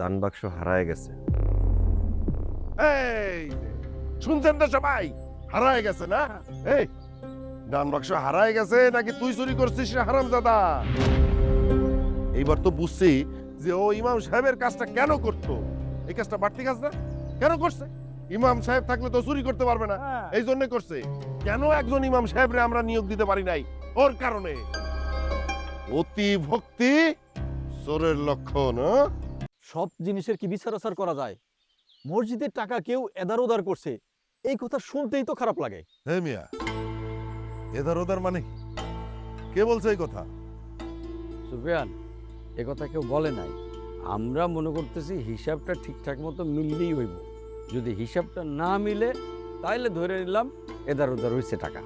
দান বাক্স হারায় গেছে। এই শুনছেন না সবাই, হারায় গেছে না? এই দান বাক্স হারায় গেছে নাকি তুই চুরি করছিস রে হারামজাদা? এইবার তো বুঝছি যে ও ইমাম সাহেবের কাজটা কেন করতো। এই কাজটা বাড়তি কাজ না, কেন করছে? ইমাম সাহেব থাকলে তো চুরি করতে পারবে না, এই জন্য করছে। কেন একজন ইমাম সাহেবরে আমরা নিয়োগ দিতে পারি নাই? ওর কারণে। অতি ভক্তি চোরের লক্ষণ। সব জিনিসের কি বিচার আচার করা যায়? মসজিদের টাকা কেউ এদার ওদার করছে, এই কথা শুনতেই তো খারাপ লাগে। হে মিয়া, এদার ওদার মানে কি? কে বলছে এই কথা? সুফিয়ান, এ কথা কেউ বলে নাই। আমরা মনে করতেছি হিসাবটা ঠিকঠাক মতো মিললেই হইব। যদি হিসাবটা না মিলে তাইলে ধরে নিলাম এদার ওদার হয়েছে টাকা।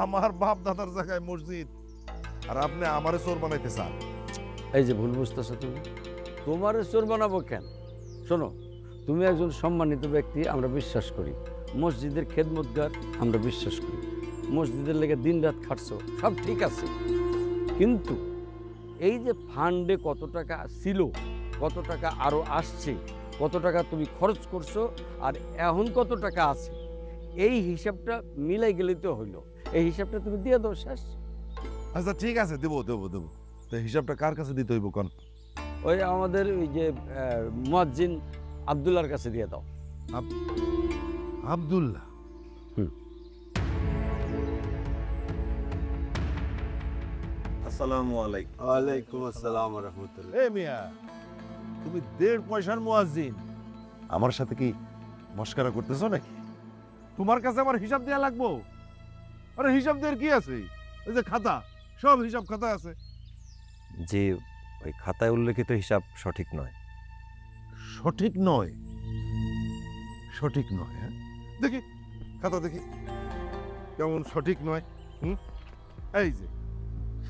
আমার বাপ দাদার জায়গায় মসজিদ, আর আপনি আমারে চোর বানাইতে চান? এই যে ভুল বুঝতেছো তুমি, তোমার চোর বানাবো কেন? শোনো, তুমি একজন সম্মানিত ব্যক্তি, আমরা বিশ্বাস করি। মসজিদের খেদমতগার, আমরা বিশ্বাস করি। মসজিদের লেগে দিন রাত খাটছো, সব ঠিক আছে। কিন্তু এই যে ফান্ডে কত টাকা ছিল, কত টাকা আরো আসছে, কত টাকা তুমি খরচ করছো, আর এখন কত টাকা আছে, এই হিসাবটা মিলাই গেলেই তো হইলো। এই হিসাবটা তুমি দিয়ে দাও, শেষ। আচ্ছা ঠিক আছে, দেবো দেবো দেবো। তো হিসাবটা কার কাছে দিতে হইব কোন? ওই আমাদের ওই যে মুয়াজ্জিন আব্দুল্লাহর কাছে দিয়ে দাও। আব্দুল্লাহ? আসসালামু আলাইকুম। ওয়ালাইকুম আসসালাম ওয়া রাহমাতুল্লাহ। এ মিয়া, তুমি 1.5 পয়সার মুয়াজ্জিন, আমার সাথে কি মস্করা করতেছো নাকি? তোমার কাছে আমার হিসাব দেয়া লাগবো? আরে হিসাব দেওয়ার কি আছে? এই যে খাতা, সব হিসাব খাতা আছে। যে ওই খাতায় উল্লেখিত হিসাব সঠিক নয়। সঠিক নয়? সঠিক নয়? হ্যাঁ দেখি খাতা, দেখি কেমন সঠিক নয়। এই যে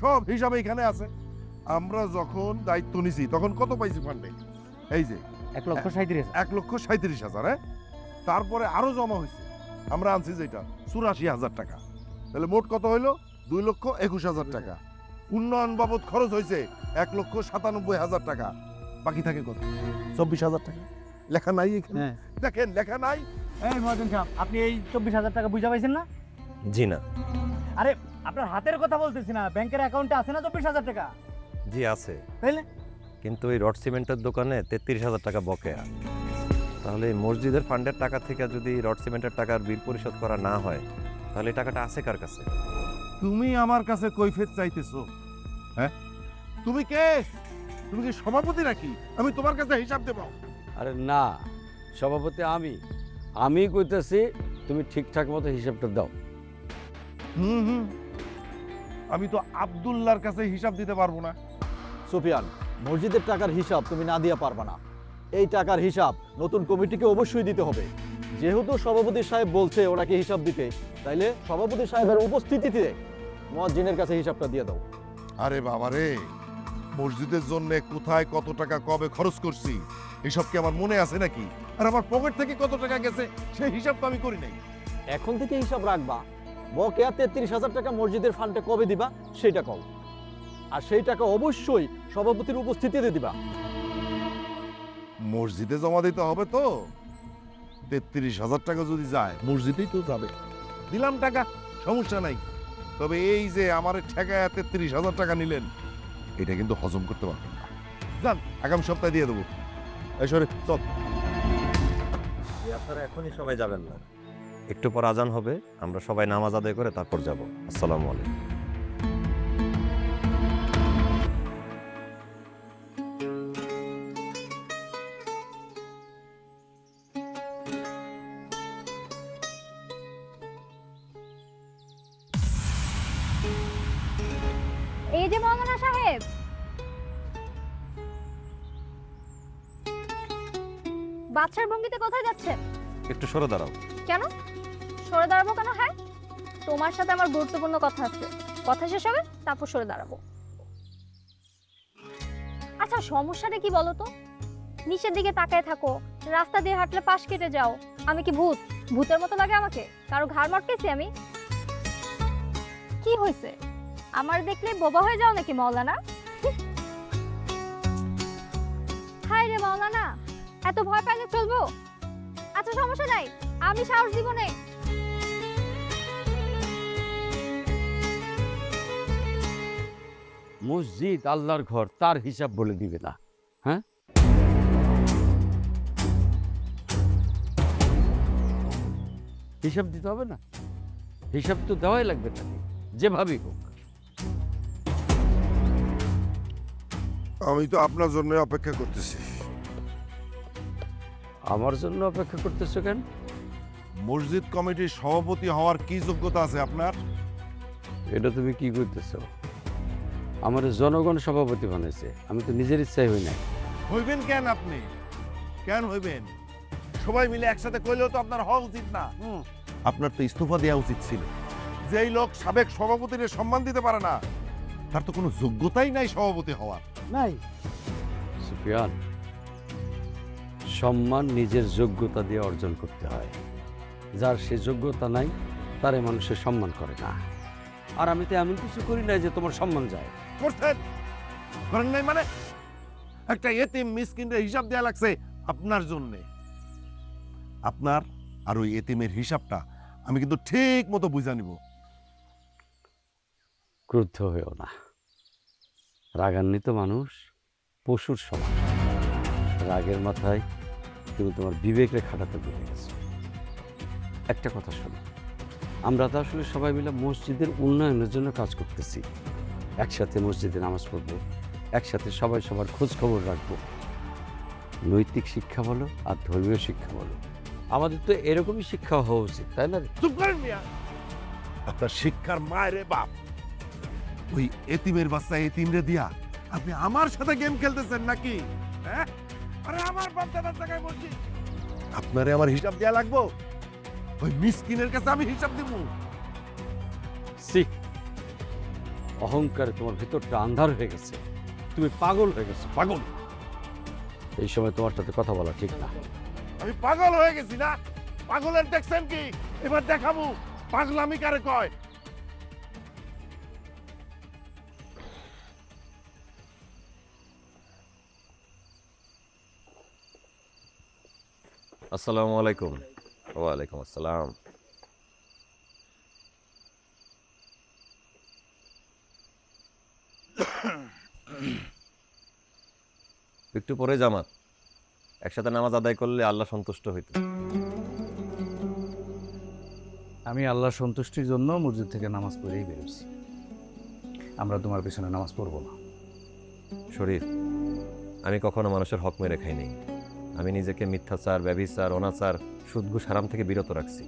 সব হিসাব এখানে আছে। আমরা যখন দায়িত্ব নিছি তখন কত পাইছি ফান্ডে? এই যে 1,37,000। 1,37,000। হ্যাঁ, তারপরে আরো জমা হয়েছে, আমরা আনছি যেটা 84,000 টাকা। তাহলে মোট কত হইলো? 2,21,000 টাকা। উন্নয়ন বাবদ খরচ হয়েছে 1,97,000 টাকা। বাকি থাকে কত? 24,000 টাকা। লেখা নাই এখানে? দেখেন লেখা নাই। এই মহাজন সাহেব, আপনি এই 24,000 টাকা বুঝা পাইছেন না? জি না। আরে আপনার হাতের কথা বলতেছি না, ব্যাংকের অ্যাকাউন্টে আছে না 24,000 টাকা? জি আছে, তাইলে কিন্তু ওই রড সিমেন্টের দোকানে 33,000 টাকা বকেয়া। তাহলে এই মসজিদের ফান্ডের টাকা থেকে যদি রড সিমেন্টের টাকার বিল পরিশোধ করা না হয়, তাহলে এই টাকাটা আছে কার কাছে? তুমি আমার কাছে কৈফিয়ত চাইতেছো? হ্যাঁ, তুমি কে? তুমি কি সভাপতি নাকি আমি তোমার কাছে হিসাব দেব? আরে না, সভাপতি আমি কইতেছি তুমি ঠিকঠাক মতো হিসাবটা দাও। হুম, আমি তো আব্দুল্লাহর কাছে হিসাব দিতে পারবো না। সুফিয়ান, মসজিদের টাকার হিসাব তুমি না দিয়া পারবা না। এই টাকার হিসাব নতুন কমিটিকে অবশ্যই দিতে হবে। যেহেতু সভাপতি সাহেব বলছে ওনাকে হিসাব দিতে, তাইলে সভাপতি সাহেবের উপস্থিতিতে মুয়াজ্জিনের কাছে হিসাবটা দিয়ে দাও। আরে বাবা রে, মসজিদের জন্য কোথায় কত টাকা কবে খরচ করছি এসব কি আমার মনে আছে নাকি? আর আমার পকেট থেকে কত টাকা গেছে সেই হিসাব তো আমি করি নাই। এখন থেকে হিসাব রাখবা। বকেয়া 33,000 টাকা মসজিদের ফান্ডে কবে দিবা সেটা কও, আর সেই টাকা অবশ্যই সভাপতির উপস্থিতিতে দিবা। মসজিদে জমা দিতে হবে তো। 33,000 টাকা যদি যায় মসজিদেই তো যাবে। দিলাম টাকা, সমস্যা নাই। তবে এই যে আমার ঠেকায় 33,000 টাকা নিলেন, এটা কিন্তু হজম করতে পারবেন না। যান, আগামী সপ্তাহে দিয়ে দেবো। এই সরে চল। আপনারা এখনই সবাই যাবেন না, একটু পর আজান হবে, আমরা সবাই নামাজ আদায় করে তারপর যাব। আসসালামু আলাইকুম। এই যে মৌলানা সাহেব, বাচ্চার ভঙ্গিতে কোথায় যাচ্ছেন? একটু সরে দাঁড়াও। কেন সরে দাঁড়াবো কেন? হ্যাঁ, তোমার সাথে আমার গুরুত্বপূর্ণ কথা আছে, কথা শেষ হবে তারপর সরে দাঁড়াবো। আচ্ছা সমস্যাটা কি বলো তো? নিচের দিকে তাকায় থাকো, রাস্তা দিয়ে হাঁটলে পাশ কেটে যাও। আমি কি ভূত? ভূতের মতো লাগে আমাকে? কারো ঘাড় মটকেছি আমি? কি হয়েছে? আমার দেখলে বোবা হয়ে যাও নাকি মৌলানা? যে মাওলা না, এত ভয় পাইলে চলবো? আচ্ছা সমস্যা নাই, আমি সাহস দিব না। মসজিদ আল্লাহর ঘর, তার হিসাব বলে দিবে না? হ্যাঁ, হিসাব দিতে হবে না? হিসাব তো দেওয়াই লাগবে তাকে, যেভাবেই হোক। আমি তো আপনার জন্য অপেক্ষা করতেছি। আমার জন্য অপেক্ষা করতেছো কেন? মসজিদ কমিটির সভাপতি হওয়ার কি যোগ্যতা আছে আপনার? এটা তুমি কি করতেছো? আমার জনগণ সভাপতি বানাইছে, আমি তো নিজের ইচ্ছাই হই নাই। হইবেন কেন আপনি? কেন হইবেন? সবাই মিলে একসাথে কইলেও তো আপনার হওয়া উচিত না। আপনার তো ইস্তফা দেওয়া উচিত ছিল। যেই লোক সাবেক সভাপতির সম্মান দিতে পারে না, তার তো কোনো যোগ্যতাই নাই সভাপতি হওয়ার। নাই, সুফিয়ান, সম্মান নিজের যোগ্যতা দিয়ে অর্জন করতে হয়। যার সে যোগ্যতা নাই, তারে মানুষের সম্মান করে না। আর আমি তো এমন কিছু করি না যে তোমার সম্মান যায়। করছেন? করেন নাই মানে? একটা এতিম মিসকিনের হিসাব দেয়া লাগছে আপনার জন্যে। আপনার আর ওই এতিমের হিসাবটা আমি কিন্তু ঠিক মতো বুঝা নিব। ক্রুদ্ধ হয়েও না। রাগান্বিত মানুষ পশুর সমান। রাগের মাথায় তুমি তোমার বিবেকরে খাটাতে ভুলে গেছো। একটা কথা শোনো, আমরা তো আসলে সবাই মিলে মসজিদের উন্নয়নের জন্য কাজ করতেছি। একসাথে মসজিদে নামাজ পড়বো, একসাথে সবাই সবার খোঁজ খবর রাখবো। নৈতিক শিক্ষা বলো আর ধর্মীয় শিক্ষা বলো, আমাদের তো এরকমই শিক্ষা হওয়া উচিত, তাই না? চুপ করেন মিয়া। আপনার শিক্ষার মায়ের বাপ ওই এতিমের বাচ্চা এতিমরে দিয়া আপনি আমার সাথে গেম খেলতেছেন নাকি? হ্যাঁ, আরে আমার বাচ্চাটার জায়গায় বলছি, আপনারে আমার হিসাব দেয়া লাগবো? ওই মিসকিনের কাছে আমি হিসাব দিব? সি, অহংকারে তোমার ভিতরটা আন্ধার হয়ে গেছে। তুমি পাগল হয়ে গেছো, পাগল। এই সময় তোমার সাথে কথা বলা ঠিক না। আমি পাগল হয়ে গেছি না? পাগলের দেখছেন কি? এবার দেখাবো পাগলামি কারে কয়। আসসালামু আলাইকুম। ওয়ালাইকুম আসসালাম। একটু পরে জামাত, একসাথে নামাজ আদায় করলে আল্লাহ সন্তুষ্ট হইত। আমি আল্লাহর সন্তুষ্টির জন্য মসজিদ থেকে নামাজ পড়েই বেরোচ্ছি। আমরা তোমার পেছনে নামাজ পড়বো না। শরীফ, আমি কখনো মানুষের হক মেরে খাই নাই। আমি নিজেকে মিথ্যাচার, ব্যভিচার, অনাচার, সুদঘুষ হারাম থেকে বিরত রাখছি।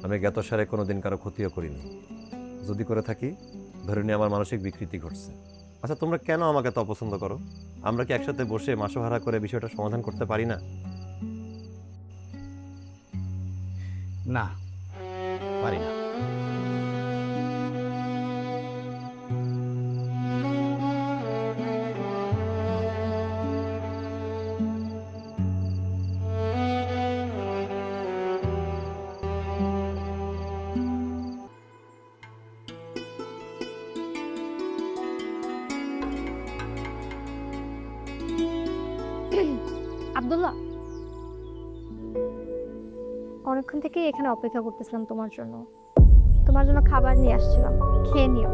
আমি জ্ঞাতসারে কোনো দিন কারো ক্ষতিও করিনি। যদি করে থাকি, ধরে নিয়ে আমার মানসিক বিকৃতি ঘটছে। আচ্ছা, তোমরা কেন আমাকে তো অপছন্দ করো? আমরা কি একসাথে বসে মাসোহারা করে বিষয়টা সমাধান করতে পারি না? না, পারি না। আব্দুল্লাহ, অনেকক্ষণ থেকেই এখানে অপেক্ষা করতেছিলাম তোমার জন্য। তোমার জন্য খাবার নিয়ে আসছিলাম, খেয়ে নিও।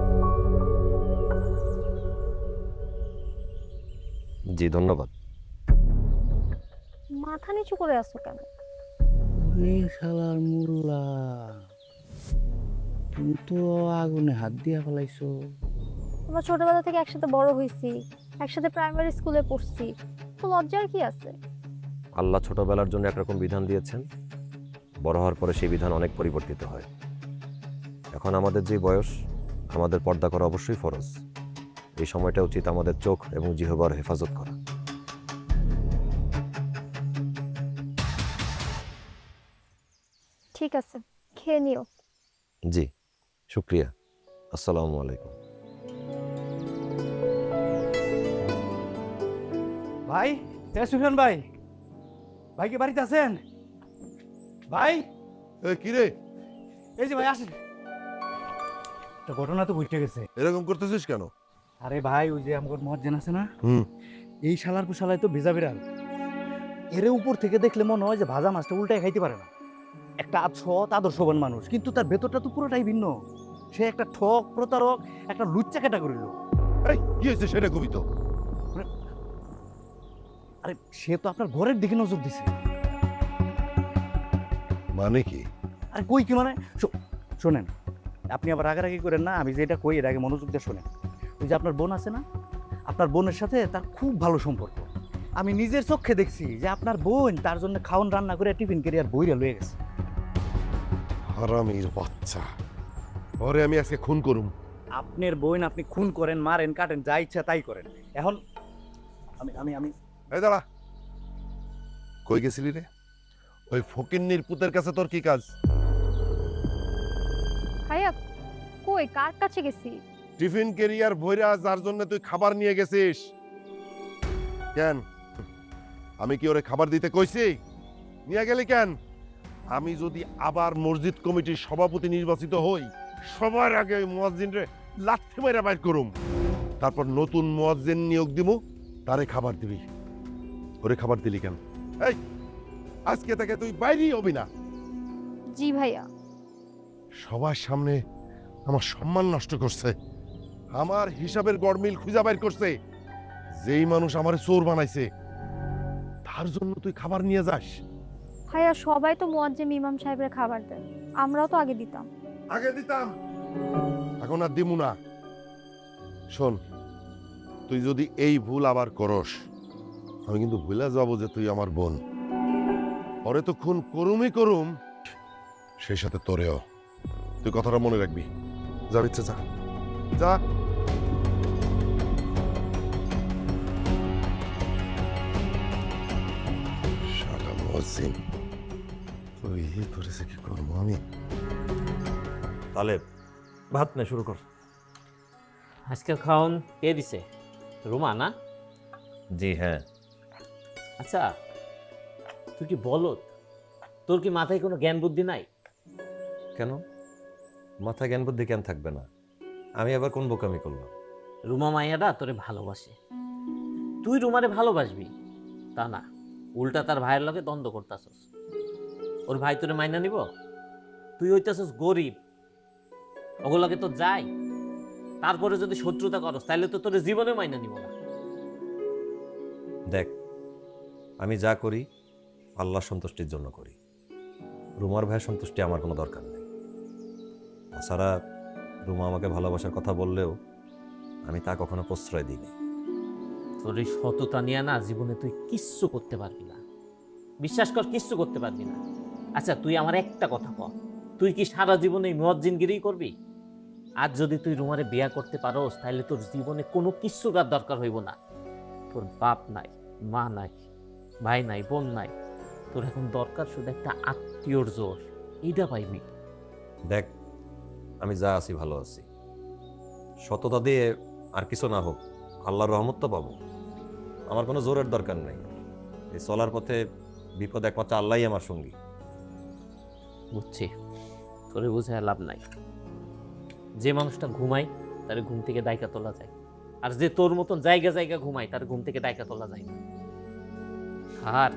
জি ধন্যবাদ। মাথা নিচু করে আসছো কেন? শালার মুল্লা, তুমি তো আগুনে হাত দিয়া ফেলাইছো। আমরা ছোটবেলা থেকে একসাথে বড় হয়েছি, একসাথে প্রাইমারি স্কুলে পড়ছি, তো লজ্জার কি আছে? আল্লাহ ছোটবেলার জন্য একরকম বিধান দিয়েছেন, বড় হওয়ার পরে সেই বিধান অনেক পরিবর্তিত হয়। এখন আমাদের যে বয়স, আমাদের পর্দা করা অবশ্যই ফরজ। এই সময়টা উচিত আমাদের চোখ এবং জিহ্বার হেফাজত করা। ঠিক আছে, খেয়ে নিও। জি শুক্রিয়া। আসসালামু আলাইকুম। ভাই, সুফিয়ান ভাই, ভাই কি বাড়িতে আছেন? ভাই, কি রে, এই যে ভাই আসেন। একটা ঘটনা তো বুঝতে গেছে। এরকম করতেছিস কেন? আরে ভাই, ওই যে আমার মহাজ্জেন আছে না, হুম। এই শালার পুশালায় তো ভেজা বিড়াল এর উপর থেকে দেখলে মনে হয় যে ভাজা মাছটা উল্টায় খাইতে পারে না। একটা সৎ আদর্শবান মানুষ, কিন্তু তার ভেতরটা তো পুরোটাই ভিন্ন। সে একটা ঠক, প্রতারক, একটা লুচ্চা ক্যাটাগরির লোক। এই কি হয়েছে সেটা কবি তো। আরে সে তো আপনার ঘরের দিকে নজর দিছে। মানে কি? আরে কই কি মানে, শোনেন, আপনি আবার রাগারাগি করেন না, আমি যেটা কই এর আগে মনোযোগ দিয়ে শোনেন। ওই যে আপনার বোন আছে না, আপনার বোনের সাথে তার খুব ভালো সম্পর্ক। আমি নিজের চোখে দেখছি যে আপনার বোন তার জন্য খাওয়ান রান্না করে টিফিন ক্যারিয়ার বইরা লয়ে গেছে। হারামির বাচ্চা, ওরে আমি আজকে খুন করুম। আপনার বোন আপনি খুন করেন, মারেন, কাটেন, যা ইচ্ছা তাই করেন। এখন আমি আমি আমি এই দাঁড়া, কই গেছিলি রে? ওই ফকিন্নির পুতের কাছে তোর কি কাজ? ভাইয়া কই কার কাছে গেছি? টিফিন ক্যারিয়ার ভইরা যার জন্য তুই খাবার নিয়ে গেছিস, কেন আমি কি ওরে খাবার দিতে কইছি? নিয়ে গেলি কেন? আমি যদি আবার মসজিদ কমিটির সভাপতি নির্বাচিত হই, সবার আগে ওই মুয়াজ্জিনরে লাথি মাইরা বাইর করুম, তারপর নতুন মুয়াজ্জিন নিয়োগ দিমু, তারে খাবার দিবি। ওরে খাবার দিলি কেন? এই আজকে থেকে তুই বাইরেই হবি না। জি ভাইয়া। সবার সামনে আমার সম্মান নষ্ট করছে, আমার হিসাবের গড়মিল খুঁজা বাইর করছে। যেই মানুষ আমারে চোর বানাইছে তার জন্য তুই খাবার নিয়ে যাস? ভাইয়া সবাই তো মুয়াজ্জিম ইমাম সাহেবের খাবার দেয়, আমরাও তো আগে দিতাম। আগে দিতাম, এখন আর দিমু না। শোন, তুই যদি এই ভুল আবার করস, আমি কিন্তু ভুলে যাব যে তুই আমার বোন। পরে তো খুন করুমই করুম, সেই সাথে তোরেও। তুই কথাটা মনে রাখবি। যা ইচ্ছে যা যা। শালা মুয়াজ্জিন, তুই করেছে কি করবো আমি? তালেব, ভাত নে, শুরু কর। আজকে খাওন কে দিছে? রুমা না? জি হ্যাঁ। আচ্ছা তুই কি বলত? তোর কি মাথায় কোনো জ্ঞান বুদ্ধি নাই? কেন মাথায় জ্ঞান বুদ্ধি কেন থাকবে না? আমি আবার কোন বোকামি করলাম? রুমা মাইয়াটা তোরে ভালোবাসে, তুই রুমারে ভালোবাসবি তা না, উল্টা তার ভাইয়ের লগে দ্বন্দ্ব করতাছস। ওর ভাই তোরে মাইনা নিব? তুই হইতাছস গরিব, ওগুলোকে তো যাই, তারপরে যদি শত্রুতা করস তাহলে তো তোর জীবনে মাইনা নিব না। দেখ, আমি যা করি আল্লাহ সন্তুষ্টির জন্য করি। রুমার ভাইয়ের সন্তুষ্টি আমার কোনো দরকার নেই। তাছাড়া রুমা আমাকে ভালোবাসার কথা বললেও আমি তা কখনো প্রশ্রয় দিইনি। তোর এই সততা নিয়ে না জীবনে তুই কিচ্ছু করতে পারবি না, বিশ্বাস কর, কিচ্ছু করতে পারবি না। আচ্ছা তুই আমার একটা কথা কর, তুই কি সারা জীবনে এই মুয়াজ্জিনগিরি করবি? আজ যদি তুই রুমারে বিয়া করতে পারোস তাহলে তোর জীবনে কোনো কিচ্ছুর আর দরকার হইব না। তোর বাপ নাই, মা নাই, ভাই নাই, বোন নাই, তোর এখন দরকার শুধু একটা আত্মীয়র জোর, এইটা পাইবি। দেখ, আমি যা আছি ভালো আছি। সততা দিয়ে আর কিছু না হোক আল্লাহর রহমত তো পাবো। আমার কোনো জোরের দরকার নাই। এই চলার পথে বিপদ একমাত্র আল্লাহই আমার সঙ্গী। বুঝছি, তোরে বুঝায় লাভ নাই। যে মানুষটা ঘুমায় তার ঘুম থেকে ডাইকা তোলা যায়, আর যে তোর মতন জায়গা জায়গা ঘুমায় তার ঘুম থেকে ডাইকা তোলা যায় না। আর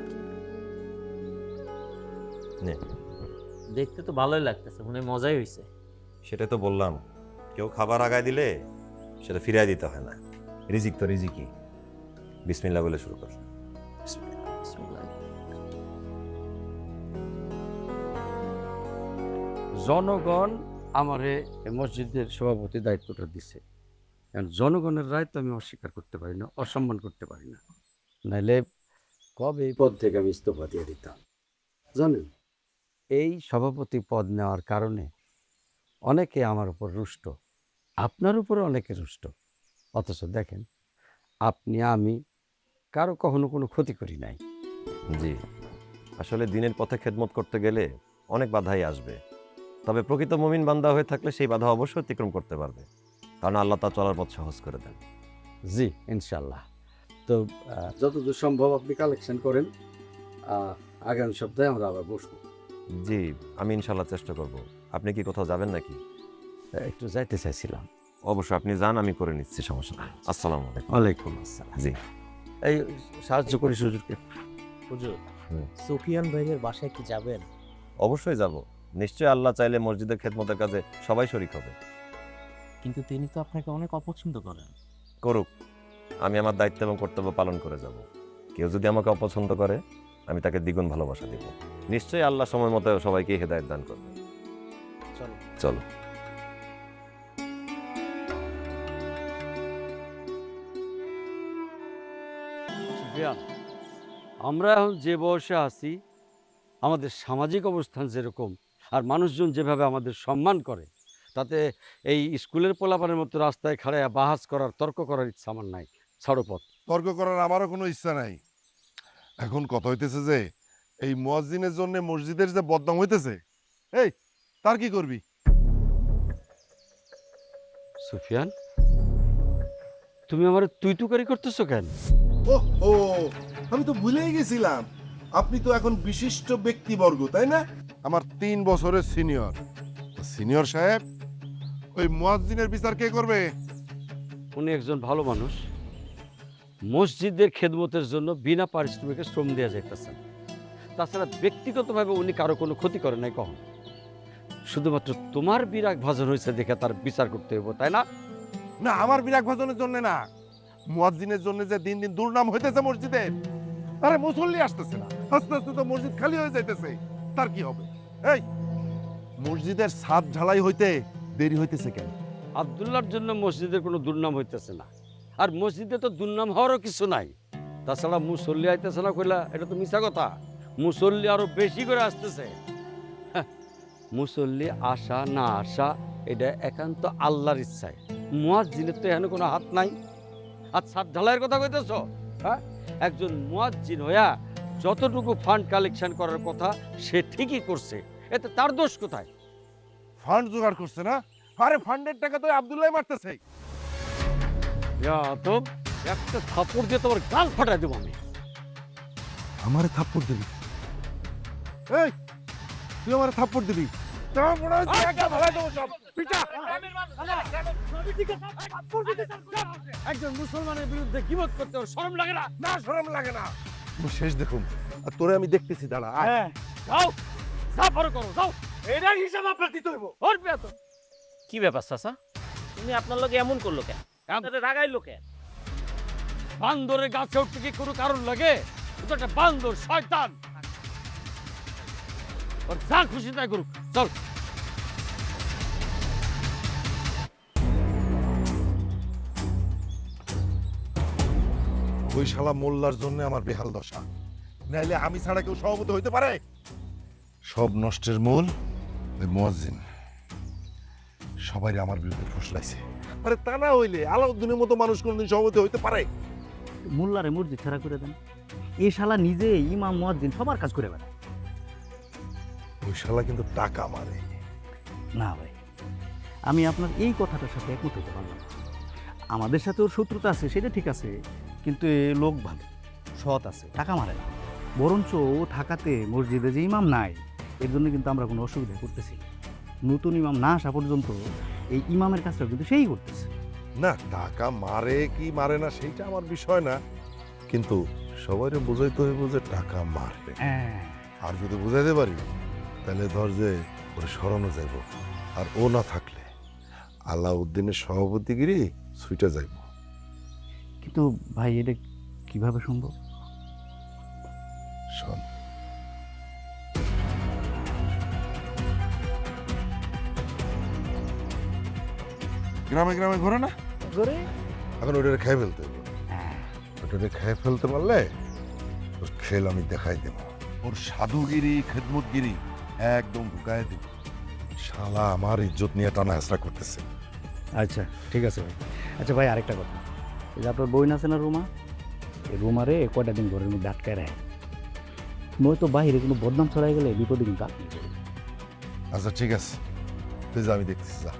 নে, দেখতে তো ভালোই লাগতেছে, মনে হয় মজাই হয়েছে। সেটাই তো বললাম, কেউ খাবার আগায় দিলে সেটা ফিরিয়ে দিতে হয় না। রিজিক তো রিজিকই। বিসমিল্লাহ বলে শুরু কর। বিসমিল্লাহ। জনগণ আমারে এই মসজিদের সভাপতি দায়িত্বটা দিছে, কারণ জনগণের রায় তো আমি অস্বীকার করতে পারি না, অসম্মান করতে পারি না। নাইলে কবে এই পদ থেকে আমি ইস্তফা দিয়ে দিতাম। জানেন, এই সভাপতি পদ নেওয়ার কারণে অনেকে আমার উপর রুষ্ট, আপনার উপরে অনেকে রুষ্ট। অথচ দেখেন, আপনি আমি কারো কখনো কোনো ক্ষতি করি নাই। জি, আসলে দিনের পথে খেদমত করতে গেলে অনেক বাধাই আসবে, তবে প্রকৃত মুমিন বান্দা হয়ে থাকলে সেই বাধা অবশ্যই অতিক্রম করতে পারবে, কারণ আল্লাহ তা চলার পথ সহজ করে দেন। জি ইনশাল্লাহ। তো যতদূর সম্ভব আপনি কালেকশন করেন, আগামী সপ্তাহে আমরা আবার বসবো। জি, আমি ইনশাল্লাহ চেষ্টা করব। আপনি কি কোথাও যাবেন নাকি? একটু যাইতে চাইছিলাম। অবশ্যই আপনি যান, আমি করে নিচ্ছি, সমস্যা নেই। আসসালামু আলাইকুম। ওয়ালাইকুম আসসালাম। জি, এই সাহায্য করি সুযোগকে। হুজুর হুম। সুফিয়ান ভাইয়ের বাসায় কি যাবেন? অবশ্যই যাব। নিশ্চয়ই আল্লাহ চাইলে মসজিদের খেদমতের কাজে সবাই শরিক হবে। কিন্তু তিনি তো আপনাকে অনেক অপছন্দ করেন। করুক, আমি আমার দায়িত্ব এবং কর্তব্য পালন করে যাব। কেউ যদি আমাকে অপছন্দ করে, আমি তাকে দ্বিগুণ ভালোবাসা দেব। নিশ্চয়ই আল্লাহ সময় মতো সবাইকে হেদায়েত দান করবে। চলো। চলো। সুফিয়ান, আমরা এখন যে বয়সে আছি, আমাদের সামাজিক অবস্থান যেরকম আর মানুষজন যেভাবে আমাদের সম্মান করে, তাতে এই স্কুলের পোলাপানের মতো রাস্তায় খাড়াইয়া বাহাস করার, তর্ক করার ইচ্ছা আমার নাই। ছাড়ো পথ। তর্ক করার আমারও কোনো ইচ্ছা নাই। এখন কথা হইতেছে যে এই মুয়াজ্জিনের জন্য মসজিদের যে বদনাম হইতেছে, এই তার কি করবি? সুফিয়ান, তুমি আমার তুই তুকারি করতেছো কেন? ও আমি তো ভুলেই গেছিলাম, আপনি তো এখন বিশিষ্ট ব্যক্তিবর্গ, তাই না? আমার 3 বছরের সিনিয়র। সিনিয়র সাহেব, ওই মুয়াজ্জিনের বিচার কে করবে? উনি একজন ভালো মানুষ, মসজিদের খেদমতের জন্য বিনা পারিশ্রমিকে শ্রম দেওয়া যাইতেছেন। তাছাড়া ব্যক্তিগতভাবে উনি কারো কোনো ক্ষতি করে নাই কখন। শুধুমাত্র তোমার বিরাগ ভাজন হয়েছে দেখে তার বিচার করতে হইব, তাই না? না, আমার বিরাগ ভাজনের জন্য না, মুয়াজ্জিনের জন্য যে দিন দিন দুর্নাম হইতেছে মসজিদের। আরে মুসল্লি আসতেছে না, আস্তে আস্তে তো মসজিদ খালি হয়ে যাইতেছে, তার কি হবে? এই মসজিদের ছাদ ঢালাই হইতে দেরি হইতেছে কেন? আব্দুল্লাহর জন্য মসজিদের কোনো দুর্নাম হইতেছে না, আর মসজিদে তো দুর্নাম হওয়ারও কিছু নাই। তাছাড়া মুসল্লি আইতেছে না কইলা, এটা তো মিছা কথা। মুসল্লি আরো বেশি করে আসতেছে। হ্যাঁ, মুসল্লি আসা না আসা এটা একান্ত আল্লাহর ইচ্ছায়। মুয়াজ্জিনের তো এখানে কোনো হাত নাই। আর ছাদ ঢালাইয়ের কথা কইতেছ? হ্যাঁ, একজন মুয়াজ্জিন হইয়া যতটুকু ফান্ড কালেকশন করার কথা সে ঠিকই করছে, এতে তার দোষ কোথায়? ফান্ড জোগাড় করছে না? আরে ফান্ডের টাকা তো আব্দুল্লাহ মারতেছে। তো একটা থাপ্পড় দিয়ে তোমার গাল ফাটাই দেবো আমি। আমারে থাপ্পড় দিবি? এই তুই আমারে থাপ্পড় দিবি? একজন মুসলমানের বিরুদ্ধে গীবত করতে ওর শরম লাগে না? না, শরম লাগে না। শেষ দেখুন, আর তোরে আমি দেখতেছি, দাঁড়া। হ্যাঁ, যাও, যা পারো করো, যাও। এটার হিসাব আপনার দিতে হইব। উঠবে তো। কি ব্যাপার চাচা? তুমি আপনার লোকে এমন করলো কেন? আপনাদের রাগাইলো কেন? বান্দরের গাছে উঠতে কি কোনো কারণ লাগে? ও তো একটা বান্দর, শয়তান। ওর যা খুশি তাই করুক, চল। ওই শালা মোল্লার জন্য আমার বেহাল দশা, নাইলে আমি ছাড়া কেউ সভাপতি হইতে পারে? সব নষ্টের মূল ওই মুয়াজ্জিন। সবাই আমার বিরুদ্ধে ফুসলাইছে। আরে তা না হইলে আলাউদ্দিনের মতো মানুষ কোনদিন সভাপতি হইতে পারে? মোল্লারে মসজিদ ছাড়া করে দেন। এই শালা নিজে ইমাম মুয়াজ্জিন সবার কাজ করে বেড়ায়। ওই শালা কিন্তু টাকা মারে। না ভাই, আমি আপনার এই কথাটার সাথে একমত হতে পারলাম না। আমাদের সাথে ওর শত্রুতা আছে, সেটা ঠিক আছে, কিন্তু এ লোক ভালো, সৎ আছে, টাকা মারে না। বরঞ্চ ও থাকাতে মসজিদে যে ইমাম নাই, এর জন্য কিন্তু আমরা কোনো অসুবিধা করতেছি না। নতুন ইমাম না আসা পর্যন্ত এই ইমামের কাজটা কিন্তু সেই করতেছে। না, টাকা মারে কি মারে না সেইটা আমার বিষয় না, কিন্তু সবাইরে বুঝাইতে হইব যে টাকা মারবে। হ্যাঁ, আর যদি বুঝাইতে পারি, তাহলে ধর যে ওরে সরানো যাইব। আর ও না থাকলে আলাউদ্দিনের সভাপতিগিরি ছুটে যাইব। কিন্তু ভাই এটা কিভাবে সম্ভব? শোন, গ্রামে গ্রামে ঘোরে না, করে এখন ওটা খেয়ে ফেলতে হইব। ওটা খেয়ে ফেলতে পারলে ওর খেল আমি দেখাই দেব। ওর সাধুগিরি খেদমতগিরি একদম ঢুকায় দিব। শালা আমার ইজ্জত নিয়ে টানা হেসরা করতেছে। আচ্ছা ঠিক আছে ভাই। আচ্ছা ভাই, আরেকটা কথা, এই যে আপনার বই আছে না রুমা, এই রুমারে কয়টা দিন ঘরের মধ্যে আটকায় রাখে, নয়তো বাইরে কোনো বদনাম ছড়াই গেলে বিপদে কিন্তু আপনি পড়বেন। আচ্ছা ঠিক আছে, তুই যা, আমি দেখতেছি, যা।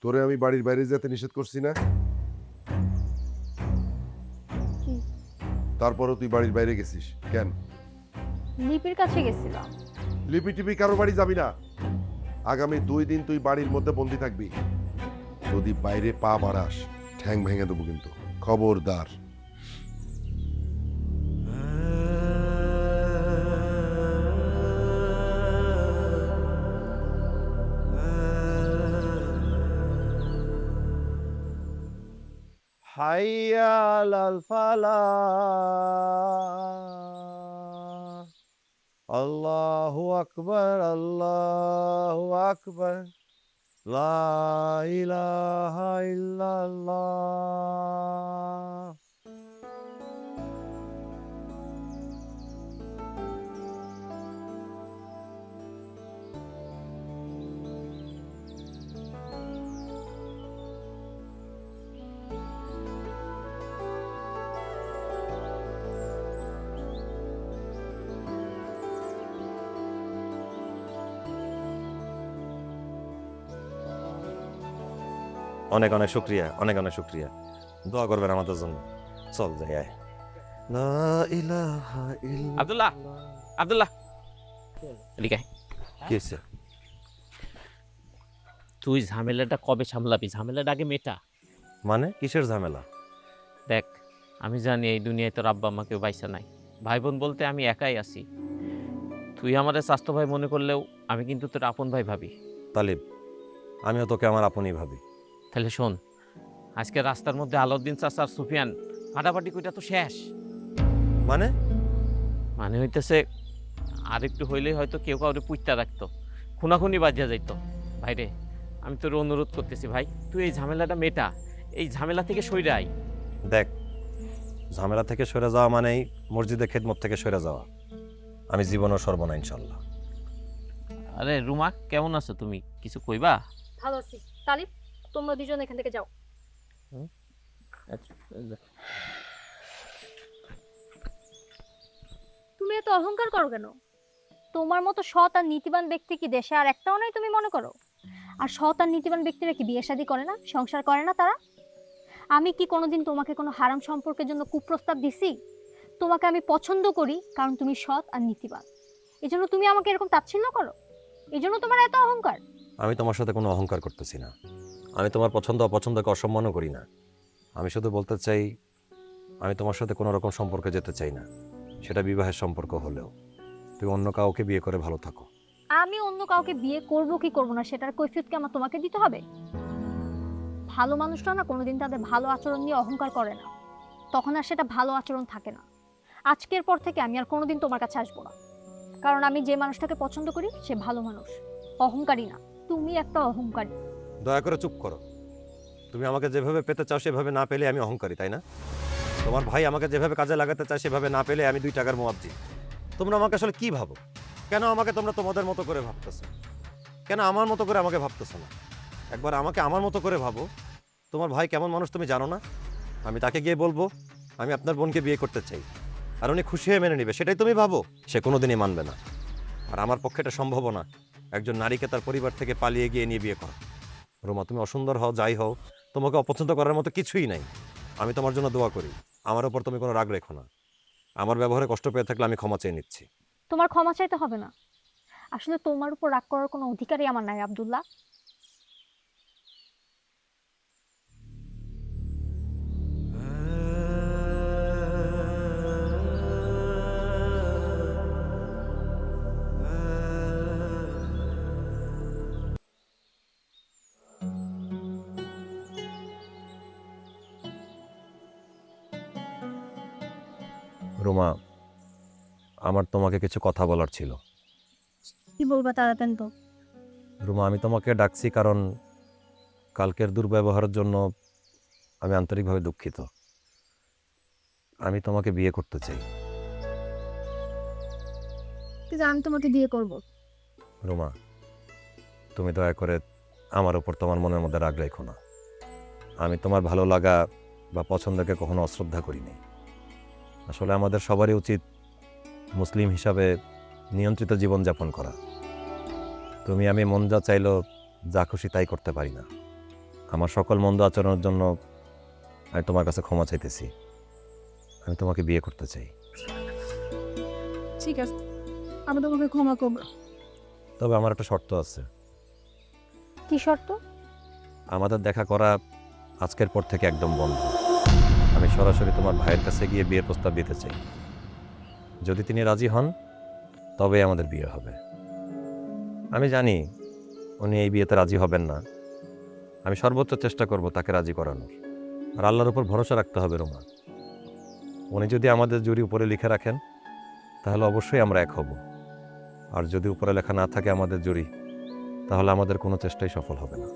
তোরে আমি বাড়ির বাইরে যেতে নিষেধ করছি না? কি? তারপরও তুই বাড়ির বাইরে গেছিস কেন? লিপির কাছে গেছিলাম। লিপি টিপি কারো বাড়ি যাবি না। আগামী 2 দিন তুই বাড়ির মধ্যে বন্দি থাকবি। যদি বাইরে পা বাড়াস ঠ্যাং ভেঙে দেবো কিন্তু, খবরদার। হাইয়া আলাল ফালাহ। আল্লাহু আকবার, আল্লাহু আকবার, লা ইলাহা ইল্লাল্লাহ। অনেক অনেক শুক্রিয়া, অনেক অনেক শুক্রিয়া। দোয়া করবেন আমাদের জন্য। চল যাই আয়। লা ইলাহা ইল্লাল্লাহ। আব্দুল্লাহ, আব্দুল্লাহ, এদিকে আয়। কি হয়েছে? তুই ঝামেলাটা কবে সামলাবি? ঝামেলাটা আগে মেটা। মানে কিসের ঝামেলা? দেখ, আমি জানি এই দুনিয়ায় তোর আব্বা আমাকে বাইসা নাই, ভাই বোন বলতে আমি একাই আছি। তুই আমাদের স্বাস্থ্য ভাই মনে করলেও আমি কিন্তু তোর আপন ভাই ভাবি। তালিব, আমিও তোকে আমার আপনই ভাবি। তাহলে শোন, আজকে রাস্তার মধ্যে আলাউদ্দিন চাচা আর সুফিয়ান ফাটাফাটি কইটা তো শেষ। মানে মানে হইতেছে আর একটু হইলেই হয়তো কেউ কাউরে পুইতা রাখতো, খুনাখুনি বাজিয়া যাইতো। ভাইরে, আমি তোর অনুরোধ করতেছি ভাই, তুই এই ঝামেলাটা মেটা, এই ঝামেলা থেকে সইরে আয়। দেখ, ঝামেলা থেকে সরে যাওয়া মানেই মসজিদের খেদমত থেকে সরে যাওয়া। আমি জীবনও সরব না ইনশাল্লাহ। আরে রুমা, কেমন আছো তুমি? কিছু কইবা? ভালো আছি। তালিব, তোমরা দুজন এখান থেকে যাও। তুমি এত অহংকার করো কেন? তোমার মতো সৎ আর নীতিবান ব্যক্তি কি দেশে আর একটাও নাই তুমি মনে করো? আর সৎ আর নীতিবান ব্যক্তিরা কি বিয়ে শাদী করে না, সংসার করে না তারা? আমি কি কোনোদিন তোমাকে কোনো হারাম সম্পর্কের জন্য কুপ্রস্তাব দিছি? তোমাকে আমি পছন্দ করি কারণ তুমি সৎ আর নীতিবান। এজন্য তুমি আমাকে এরকম তাচ্ছিল্য করো? এজন্য তোমার এত অহংকার? আমি তোমার সাথে কোনো অহংকার করতেছি না। আমি তোমার পছন্দ অপছন্দকে অসম্মানও করি না। আমি শুধু বলতে চাই, আমি তোমার সাথে কোনো রকম সম্পর্কে যেতে চাই না, সেটা বিবাহের সম্পর্ক হলেও। তুমি অন্য কাউকে বিয়ে করে ভালো থাকো। আমি অন্য কাউকে বিয়ে করব কি করব না সেটার কৈফিয়ত কি আমার তোমাকে দিতে হবে? ভালো মানুষরা না কোনোদিন তাদের ভালো আচরণ নিয়ে অহংকার করে না, তখন আর সেটা ভালো আচরণ থাকে না। আজকের পর থেকে আমি আর কোনোদিন তোমার কাছে আসবো না, কারণ আমি যে মানুষটাকে পছন্দ করি সে ভালো মানুষ, অহংকারী না। তুমি একটা অহংকারী। দয়া করে চুপ করো। তুমি আমাকে যেভাবে পেতে চাও সেভাবে না পেলে আমি অহংকারী, তাই না? তোমার ভাই আমাকে যেভাবে কাজে লাগাতে চায় সেভাবে না পেলে আমি 2 টাকার মুয়াজ্জি। তোমরা আমাকে আসলে কি ভাবো? কেন আমাকে তোমরা তোমাদের মতো করে ভাবতেছো? কেন আমার মতো করে আমাকে ভাবতেছো না? একবার আমাকে আমার মতো করে ভাবো। তোমার ভাই কেমন মানুষ তুমি জানো না? আমি তাকে গিয়ে বলবো আমি আপনার বোনকে বিয়ে করতে চাই, আর উনি খুশি হয়ে মেনে নিবে, সেটাই তুমি ভাবো? সে কোনোদিনই মানবে না। আর আমার পক্ষে এটা সম্ভব না, একজন নারীকে তার পরিবার থেকে পালিয়ে গিয়ে নিয়ে বিয়ে করা। রোমা, তুমি অসুন্দর হও, যাই হও, তোমাকে অপছন্দ করার মতো কিছুই নাই। আমি তোমার জন্য দোয়া করি, আমার ওপর তুমি কোনো রাগ রেখো না। আমার ব্যবহারে কষ্ট পেয়ে থাকলে আমি ক্ষমা চেয়ে নিচ্ছি। তোমার ক্ষমা চাইতে হবে না। আসলে তোমার উপর রাগ করার কোনো অধিকারই আমার নাই আব্দুল্লাহ। রোমা, আমার তোমাকে কিছু কথা বলার ছিল। কি বলবা তাড়াতাড়ি তো। রুমা, আমি তোমাকে ডাকছি কারণ কালকের দুর্ব্যবহারের জন্য আমি আন্তরিকভাবে দুঃখিত। আমি তোমাকে বিয়ে করতে চাই। কিন্তু আমি তোমাকে বিয়ে করব। রুমা, তুমি দয়া করে আমার উপর তোমার মনের মধ্যে রাগ রেখো না। আমি তোমার ভালো লাগা বা পছন্দকে কখনো অশ্রদ্ধা করিনি। আসলে আমাদের সবারই উচিত মুসলিম হিসাবে নিয়ন্ত্রিত জীবনযাপন করা। তুমি আমি মন যা চাইলো যা খুশি তাই করতে পারি না। আমার সকল মন্দ আচরণের জন্য আমি তোমার কাছে ক্ষমা চাইতেছি। আমি তোমাকে বিয়ে করতে চাই। ঠিক আছে, আমি তোমাকে ক্ষমা করবো। তবে আমার একটা শর্ত আছে। কি শর্ত? আমাদের দেখা করা আজকের পর থেকে একদম বন্ধ। আমি সরাসরি তোমার ভাইয়ের কাছে গিয়ে বিয়ের প্রস্তাব দিতে চাই। যদি তিনি রাজি হন তবে আমাদের বিয়ে হবে। আমি জানি উনি এই বিয়েতে রাজি হবেন না। আমি সর্বোচ্চ চেষ্টা করব তাকে রাজি করানোর। আর আল্লাহর উপর ভরসা রাখতে হবে রোমা। উনি যদি আমাদের জুরি উপরে লিখে রাখেন তাহলে অবশ্যই আমরা এক হব। আর যদি উপরে লেখা না থাকে আমাদের জুরি, তাহলে আমাদের কোনো চেষ্টাই সফল হবে না।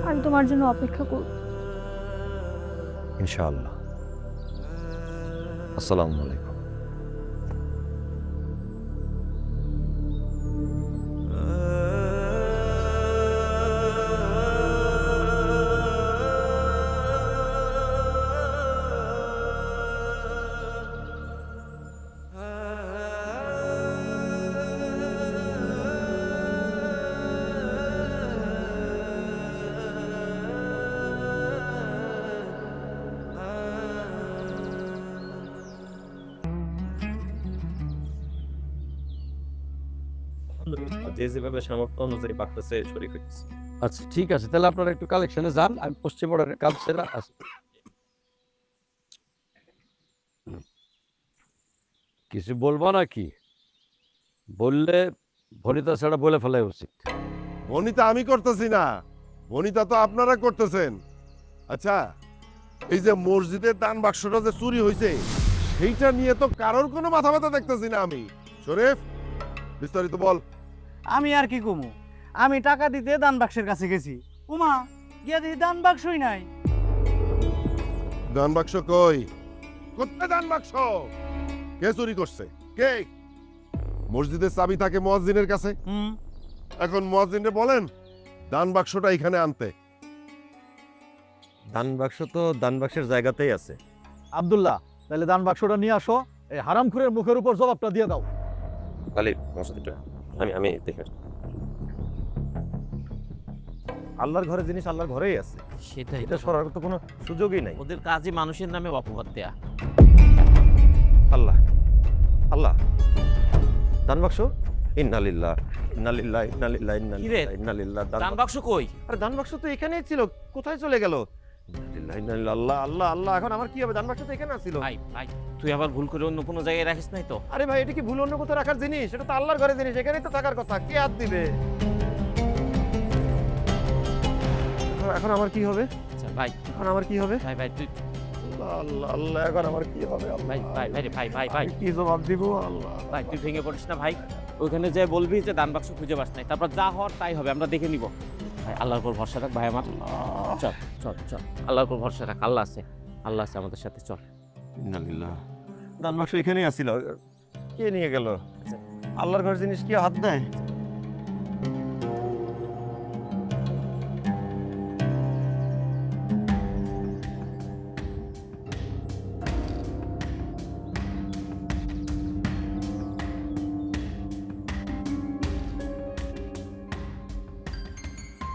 আমি তোমার জন্য অপেক্ষা করব। ইনশাআল্লাহ। আসসালামু আলাইকুম। যে যেভাবে সামর্থ্য অনুযায়ী পারতেছে শরীর হইতেছে। আচ্ছা ঠিক আছে, তাহলে আপনারা একটু কালেকশনে যান, আমি পশ্চিম বর্ডারের কাজ সেরা আসি। কিছু বলবো নাকি? বললে ভনিতা ছাড়া বলে ফেলাই উচিত। বনিতা আমি করতেছি না, বনিতা তো আপনারা করতেছেন। আচ্ছা, এই যে মসজিদের দান বাক্সটা যে চুরি হয়েছে সেইটা নিয়ে তো কারোর কোনো মাথা ব্যথা দেখতেছি না আমি। শরীফ, বিস্তারিত বল। আমি আর কি কমু, আমি টাকা দিতে দান বাক্সের কাছে গেছি, উমা গিয়া দিদি দান বাক্সই নাই। দান বাক্স কই? কোথায় দান বাক্স? কে চুরি করছে? কে? মসজিদের চাবি থাকে মুয়াজ্জিনের কাছে। এখন মুয়াজ্জিনরে বলেন দান বাক্সটা এখানে আনতে। দান বাক্স তো দান বাক্সের জায়গাতেই আছে। আব্দুল্লাহ, তাহলে দান বাক্সটা নিয়ে আসো, এই হারামখোরের মুখের উপর জবাবটা দিয়ে দাও। খালি মসজিদটা আমি দেখে আসছি। আল্লাহর ঘরে জিনিস আল্লাহর ঘরেই আছে, সেটাই এটা সরার তো কোনো সুযোগই নাই। ওদের কাজে মানুষের নামে অপবাদ দেয়া। আল্লাহ আল্লাহ, দান বাক্স, ইন্নালিল্লাহ ইন্নালিল্লাহ ইন্নালিল্লাহ কিরে? ইন্নালিল্লাহ ইন্নালিল্লাহ। দান বাক্স কই? আরে দান বাক্স তো এখানেই ছিল, কোথায় চলে গেল? ইন্নালিল্লাহ ইন্নালিল্লাহ, আল্লাহ আল্লাহ আল্লাহ। এখন আমার কি হবে? দান বাক্স তো এখানে ছিল। ভাই ভাই, তুই আবার ভুল করে অন্য কোনো জায়গায় রাখিস নাই তো? আরে ভাই, এটা কি ভুল অন্য কোথাও রাখার জিনিস? এটা তো আল্লাহর ঘরে জিনিস, এখানেই তো থাকার কথা। কে হাত দিবে? এখন আমার কি হবে? আচ্ছা ভাই, এখন আমার কি হবে? ভাই ভাই তুই, আল্লাহ আল্লাহ আল্লাহ, এখন আমার কি হবে? ভাই ভাই ভাই রে, ভাই ভাই ভাই আমি কি জবাব দিব? আল্লাহ ভাই, তুই ভেঙে পড়িস না ভাই। ওইখানে যে বলবি যে দান বাক্স খুঁজে পাস নাই, তারপর যা হওয়ার তাই হবে, আমরা দেখে নিব। ভাই আল্লাহর উপর ভরসা রাখ ভাই আমার। চল চল চল, আল্লাহর উপর ভরসা রাখ। আল্লাহ আছে, আল্লাহ আছে আমাদের সাথে, চল। ইন্নালিল্লাহ। দান বাক্স এখানেই আছিল, কে নিয়ে গেল? আল্লাহর ঘর জিনিস কি হাত দেয়?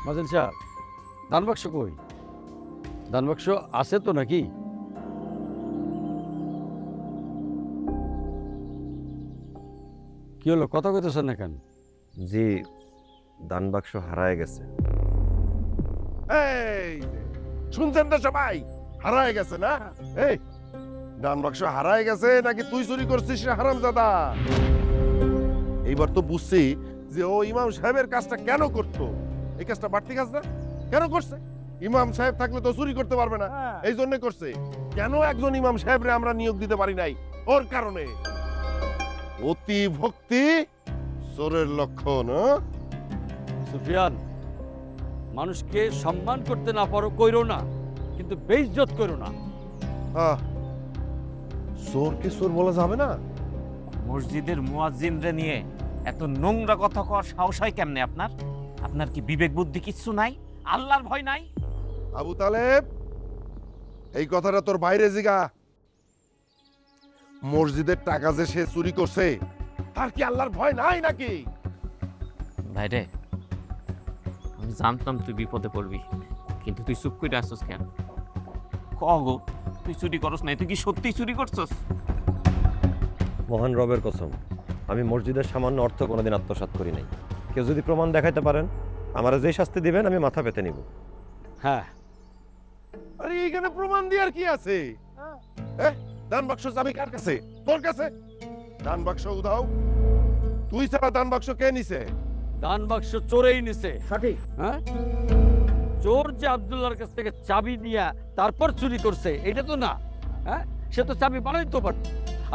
মাজিদ সাহেব, দান বাক্স কই? দান বাক্স আছে তো নাকি? কি হলো, কথা কইতেছেন না কেন? জি, দান বাক্স হারায় গেছে। এই শুনছেন তো সবাই, হারায় গেছে না? এই দান বাক্স হারায় গেছে নাকি তুই চুরি করছিস রে হারামজাদা? এইবার তো বুঝছি যে ও ইমাম সাহেবের কাজটা কেন করতো। এই কাজটা বাড়তি কাজ না? কেন করছে? ইমাম সাহেব থাকলে তো চুরি করতে পারবে না, এই জন্য করছে। কেন একজন ইমাম সাহেবরে আমরা নিয়োগ দিতে পারি নাই? ওর কারণে। অতি ভক্তি চোরের লক্ষণ। সুফিয়ান, মানুষকে সম্মান করতে না পারো কইরো না, কিন্তু বেইজ্জত করো না। চোরকে চোর বলা যাবে না? মসজিদের মুয়াজ্জিনরে নিয়ে এত নোংরা কথা কওয়ার সাহস হয় কেমনে আপনার? আপনার কি বিবেক বুদ্ধি কিচ্ছু নাই? আল্লাহর ভয় নাই? আবু তালেব, এই কথাটা তোর বাইরে জিগা। মসজিদের টাকা যে সে চুরি করছে তার কি আল্লাহর ভয় নাই নাকি? ভাই রে, আমি জানতাম তুই বিপদে পড়বি, কিন্তু তুই চুপ করে আসছিস কেন? কগো, তুই চুরি করস নাই? তুই কি সত্যিই চুরি করছস? মহান রবের কসম, আমি মসজিদের সামান্য অর্থ কোনোদিন আত্মসাৎ করি নাই। কেউ যদি প্রমাণ দেখাইতে পারেন, আমার যে শাস্তি দিবেন আমি মাথা পেতে নিব। হ্যাঁ, আরে এইখানে প্রমাণ দেওয়ার কি আছে? দান বাক্স চাবি কার কাছে? তোর কাছে। দান বাক্স উধাও। তুই ছাড়া দান বাক্স কে নিছে? দান বাক্স চোরেই নিছে। সঠিক। হ্যাঁ, চোর যে আব্দুল্লাহর কাছ থেকে চাবি নিয়ে তারপর চুরি করছে এটা তো না। হ্যাঁ, সে তো চাবি বানাইতে পারত।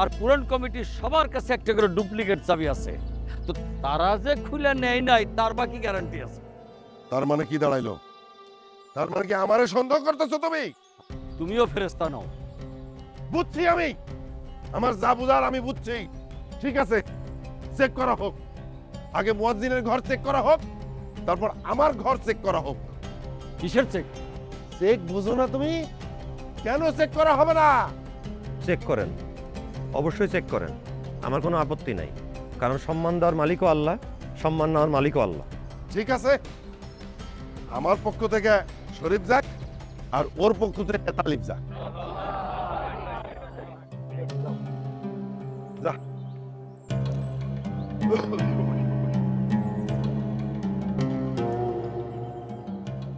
আর পুরান কমিটির সবার কাছে একটা করে ডুপ্লিকেট চাবি আছে, তো তারা যে খুলে নেয় নাই তার বাকি গ্যারান্টি আছে। তার মানে কি দাঁড়াইলো? তার মানে কি আমারে সন্দেহ করতেছো তুমি? তুমিও ফেরেশতা নও। বুঝছি আমি, আমার যা বুঝার আমি বুঝছি। ঠিক আছে, চেক করা হোক। আগে মুয়াজ্জিনের ঘর চেক করা হোক, তারপর আমার ঘর চেক করা হোক। কিসের চেক? চেক বুঝো না তুমি? কেন চেক করা হবে না? চেক করেন, অবশ্যই চেক করেন, আমার কোনো আপত্তি নাই। কারণ সম্মান দেওয়ার মালিকও আল্লাহ, সম্মান নেওয়ার মালিকও আল্লাহ। ঠিক আছে, আমার পক্ষ থেকে শরীফ যাক, আর ওর পক্ষ থেকে তালিব যাক। যা।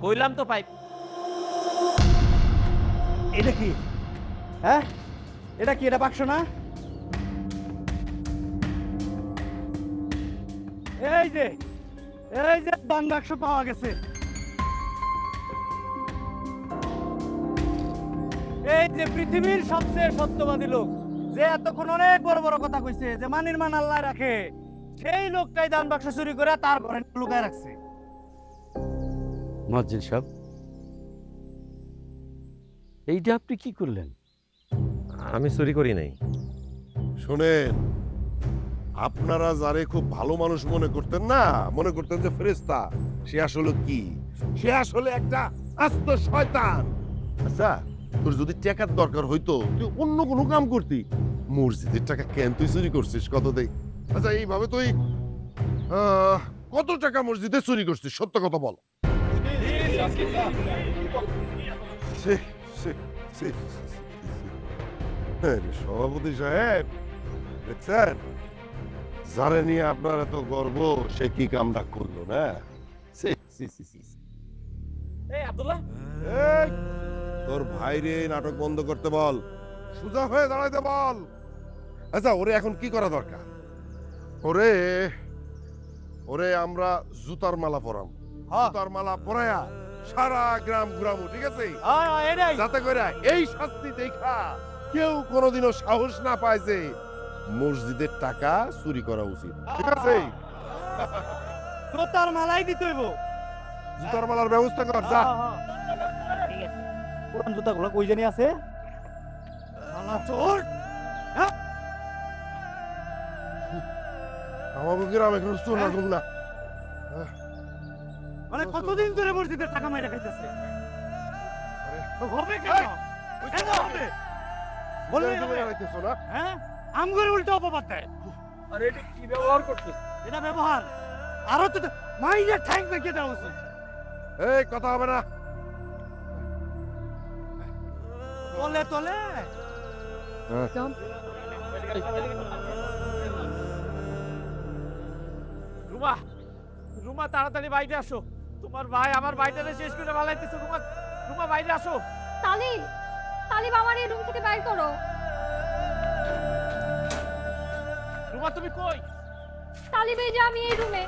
কইলাম তো পাইপ। এটা কি? হ্যাঁ, এটা কি? এটা বাক্স না? এই যে দান বাক্স পাওয়া গেছে। এই যে পৃথিবীর সবচেয়ে সত্যবাদী লোক, যে এতক্ষণ অনেক বড় বড় কথা কইছে যে মানির মান আল্লাহ রাখে, সেই লোকটাই দান বাক্স চুরি করে তার ঘরে লুকায় রাখছে। মসজিদ সাহেব, এইটা আপনি কি করলেন? আমি চুরি করি নাই। শোনেন, আপনারা যারে খুব ভালো মানুষ মনে করতেন না, মনে করতেন যে ফেরেশতা, সে আসলে কি? সে আসলে একটা আস্ত শয়তান। আচ্ছা, তোর যদি টাকার দরকার হইতো তুই অন্য কোনো কাম করতি। মসজিদের টাকা কেন তুই চুরি করছিস কত দেই? আচ্ছা, এইভাবে তুই কত টাকা মসজিদে চুরি করছিস? সত্য কথা বল। ছি, ছি, ছি, ছি, ছি। আরে সভাপতি সাহেব, দেখছেন যারে নিয়ে আপনার এত গর্ব, সে কি কামটা করলো না? ছি, ছি, ছি, ছি। এই আব্দুল্লাহ, এই, তোর ভাইরে নাটক বন্ধ করতে বল, সোজা হয়ে দাঁড়াইতে বল। আচ্ছা, ওরে এখন কি করা দরকার? ওরে ওরে আমরা জুতার মালা পরাম। জুতার মালা পরায়া সারা গ্রাম ঘুরামু, ঠিক আছে? যাতে করে এই শাস্তি দেখা কেউ কোনোদিনও সাহস না পায় যে মসজিদের টাকা চুরি করা উচিত, ঠিক আছে? জুতার মালাই দিতে হইব। জুতার মালার ব্যবস্থা কর, যা। পুরান জুতাগুলো কই জানি আছে? শালা চোর! আমাকে গ্রামে কোনো চোর রাখুন না। মানে কতদিন ধরে মসজিদের টাকা মাইরা খাইতেছে? হবে কেন? কেন হবে? বললে হবে। না? হ্যাঁ, আমগরে উল্টো অপবাদ দেয়। আরে এটা কি ব্যবহার করছিস? এটা ব্যবহার আরো তো মাইরা ঠ্যাং ভেঙে দেওয়া উচিত। এই কথা হবে না। তলে তলে রুমা, রুমা তাড়াতাড়ি বাইরে আসো। তোমার ভাই আমার ভাইটারে শেষ করে ভালাইতেছে। রুমা, রুমা বাইরে আসো। তালিব, তালিব আমার এই রুম থেকে বাইর করো। রুমা তুমি কই? তালিব, এই যে আমি এই রুমে।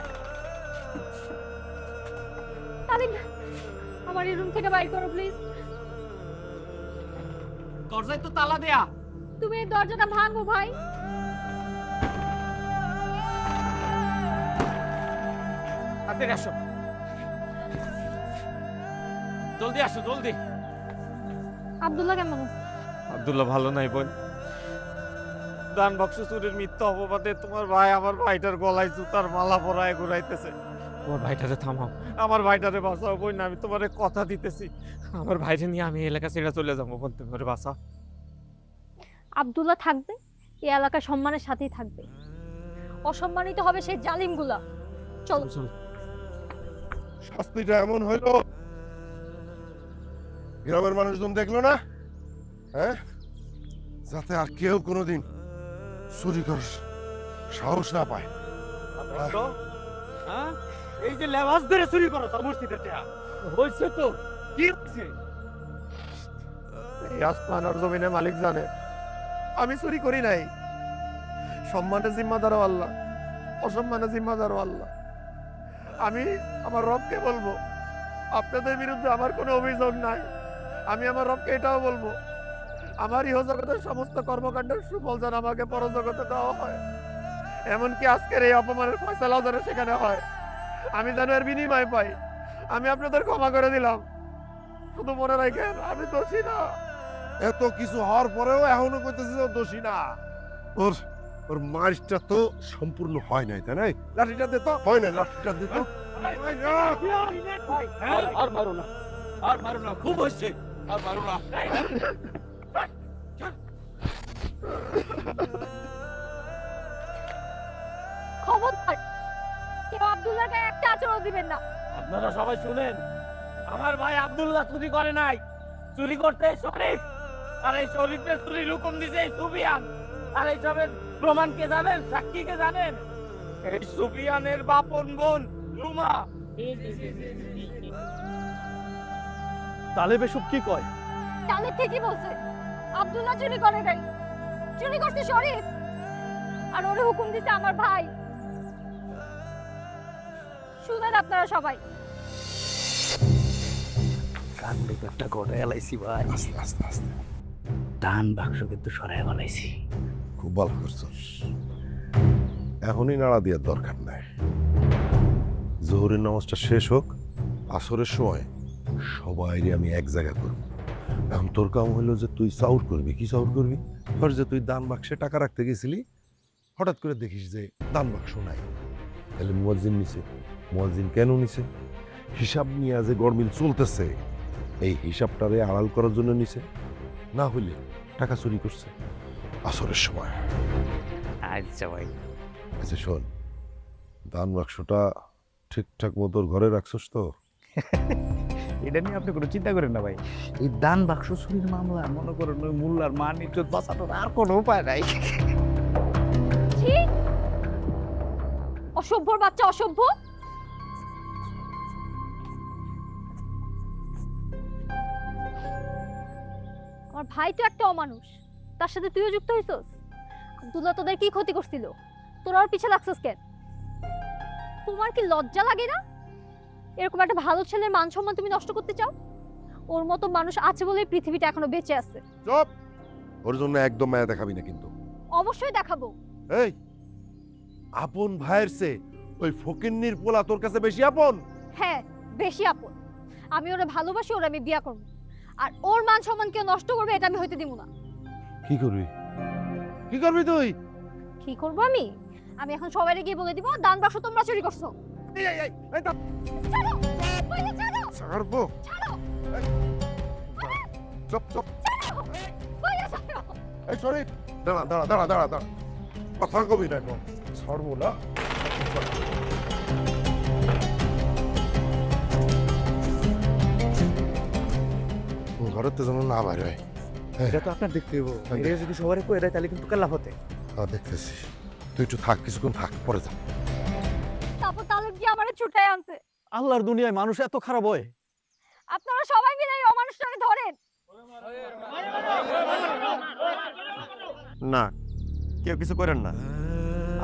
তালিব, আমার এই রুম থেকে বাইর করো প্লিজ। দরজায় তো তালা দেয়া। তুমি এই দরজাটা ভাঙো ভাই। তাড়াতাড়ি আসো, জলদি আসো, জলদি। আব্দুল্লাহ কেমন আছে? আব্দুল্লাহ ভালো নাই বোন। দান বাক্স চুরির মিথ্যা অপবাদে তোমার ভাই আমার ভাইটার গলায় জুতার মালা পরায় ঘুরাইতেছে। তোমার ভাইটারে থামাও, আমার ভাইটারে বাঁচাও বোন। আমি তোমারে কথা দিতেছি, আমার ভাইরে নিয়ে আমি এলাকা ছেড়ে চলে যাবো বোন। তুমি ওরে বাঁচাও। আব্দুল্লাহ থাকবে, এই এলাকা সম্মানের সাথেই থাকবে। অসম্মানিত হবে সেই জালিমগুলা। চলো। চলো। শাস্তিটা এমন হইলো, গ্রামের মানুষজন দেখলো না, হ্যাঁ, যাতে আর কেউ কোনোদিন চুরি করার সাহস না পায়। হ্যাঁ, এই যে লেবাস ধরে চুরি করো তার মসজিদের টাকা হয়েছে তো কি হয়েছে? এই আসমান আর জমিনের মালিক জানে আমি চুরি করি নাই। সম্মানের জিম্মাদারও আল্লাহ, অসম্মানের জিম্মাদারও আল্লাহ। আমি আমার রবকে বলবো আপনাদের বিরুদ্ধে আমার কোনো অভিযোগ নাই। আমি আমার রবকে এটাও বলবো আমার ইহজগতের সমস্ত কর্মকাণ্ডের সুফল যেন আমাকে পরজগতে দেওয়া হয়। এমনকি আজকের এই অপমানের ফয়সালাও যেন সেখানে হয়, আমি যেন এর বিনিময় পাই। আমি আপনাদের ক্ষমা করে দিলাম, শুধু মনে রাখেন আমি দোষী না। এত কিছু হওয়ার পরেও এখনো কইতেছে যে ও দোষী না। ওর ওর মারিচটা তো সম্পূর্ণ হয় নাই, তাই না? লাঠিটা দে তো। হয় না, লাঠিটা দে তো। হয় না। আর মারো না, আর মারো না, খুব হয়েছে, আর মারো না। খবরদার কেউ আব্দুল্লাহ গায়ে একটা আচরণ দিবেন না। আপনারা সবাই শুনেন, আমার ভাই আব্দুল্লাহ চুরি করে নাই, চুরি করতে শরীফ। আর এই শরীফের চুরি হুকুম দিছে এই সুফিয়ান। আর এই সবের প্রমাণ কে জানেন, সাক্ষী কে জানেন? এই সুফিয়ানের বাপন বোন রুমা। তালেব এসব কি কয়? তাহলে ঠিকই বলছে, আব্দুল্লাহ চুরি করে নাই, চুরি করছে শরীফ। আর ওরে হুকুম দিছে আমার ভাই। শুনেন আপনারা সবাই, কান্দে একটা ঘটে এলাইছি ভাই, আস্তে আস্তে আস্তে। ডান বাক্স কিন্তু সরাই বলাইছি। খুব ভালো করছস। এখনই নাড়া দেওয়ার দরকার নাই। জোহরের নামাজটা শেষ হোক, আসরের সময় সবাই আমি এক জায়গা করব। এখন তোর কাম হইলো যে তুই চাউর করবি। কি চাউর করবি? ধর যে তুই দান বাক্সে টাকা রাখতে গেছিলি, হঠাৎ করে দেখিস যে দান বাক্স নাই। তাহলে মুয়াজ্জিন নিছে। মুয়াজ্জিন কেন নিছে? হিসাব নিয়ে যে গরমিল চলতেছে, এই হিসাবটারে আড়াল করার জন্য নিছে। না হইলে টাকা চুরি করছে আসরের সময়। আচ্ছা ভাই, আচ্ছা শোন, দান বাক্সটা ঠিকঠাক মতো ঘরে রাখছস তো? এটা নিয়ে আপনি কোনো চিন্তা করেন না ভাই। এই দান বাক্স চুরির মামলা মনে করেন ওই মোল্লার মান ইজ্জত বাঁচানোর আর কোনো উপায় নাই। ছি, অসভ্যর বাচ্চা, অসভ্য। আমার ভাই তো একটা অমানুষ, তার সাথে তুইও যুক্ত হইছস। আব্দুল্লাহ তোদের কি ক্ষতি করছিল? তোরা ওর পিছে লাগছস কেন? তোমার কি লজ্জা লাগে না? এরকম একটা ভালো ছেলের মান সম্মান তুমি নষ্ট করতে চাও? ওর মতো মানুষ আছে বলে পৃথিবীটা এখনো বেঁচে আছে। চুপ! ওর জন্য একদম মায়া দেখাবি না কিন্তু। অবশ্যই দেখাবো। এই, আপন ভাইয়ের চেয়ে ওই ফকিন্নির পোলা তোর কাছে বেশি আপন? হ্যাঁ, বেশি আপন। আমি ওরে ভালোবাসি, ওরে আমি বিয়া করব। আর ওর মান সম্মান কেউ নষ্ট করবে এটা আমি হইতে দিব না। কি করবি? কি করবি তুই? কি করব আমি? আমি এখন সবাইকে গিয়ে বলে দিব দান বাক্স তোমরা চুরি করছো। ছাড়ো, বলে ছাড়ো, ছাড়বো? ছাড়ো, চুপ চুপ। বলে ছাড়ো। এই শরীফ, দাঁড়া দাঁড়া দাঁড়া দাঁড়া দাঁড়া, কথা কবি না এখন। ছাড়বো না। ঘরের তো যেন না বাইরে হয়। এটা তো আপনার দেখতে হইব। এটা যদি সবাই কয়ে দেয় তাহলে কিন্তু কাল্লাফ হতে। দেখতেছি, তুই একটু থাক, কিছুক্ষণ থাক, পরে যা। তারপর তালেব গিয়ে আমারে ছুটাই আনছে। আল্লাহর দুনিয়ায় মানুষ এত খারাপ হয়? আপনারা সবাই মিলে এই অমানুষটাকে ধরেন। না, কেউ কিছু করেন না।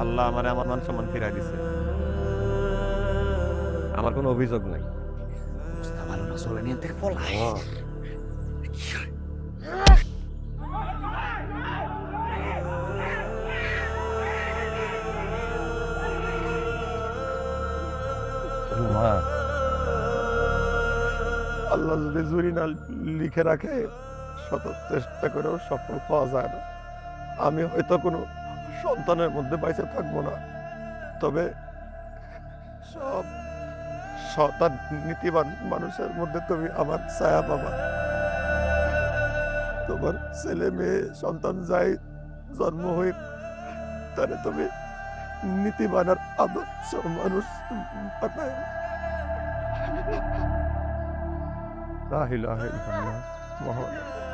আল্লাহ আমারে আমার মান সম্মান ফিরাই দিছে। আমার কোনো অভিযোগ নাই। অবস্থা ভালো না, চলে নিয়ে থেকে পলাই। মা, আল্লাহ যদি জুরি না লিখে রাখে, শত চেষ্টা করেও সফল পাওয়া যায় না। আমি হয়তো কোনো সন্তানের মধ্যে বাইসে থাকবো না, তবে সব সৎ আর নীতিবান মানুষের মধ্যে তুমি আমার ছায়া পাবা। তোমার ছেলে মেয়ে সন্তান যাই জন্ম হয়ে তাহলে তুমি নীতিবান আর আদর্শ মানুষ বানায়। লা ইলাহা ইল্লাল্লাহ মুহাম্মাদুর